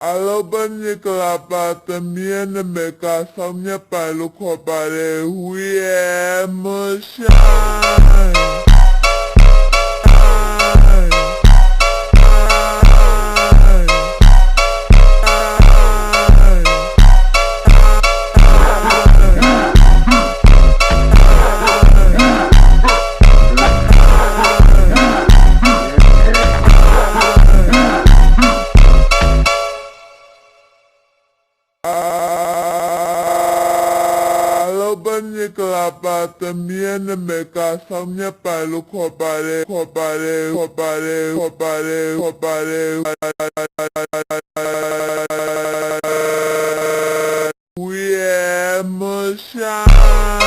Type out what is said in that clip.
Alobani Kalapatamiana Meka Samya Palukopare Huye Moshai Alobani Kalapatamiana Meka Samya Palukopare Huye Moshai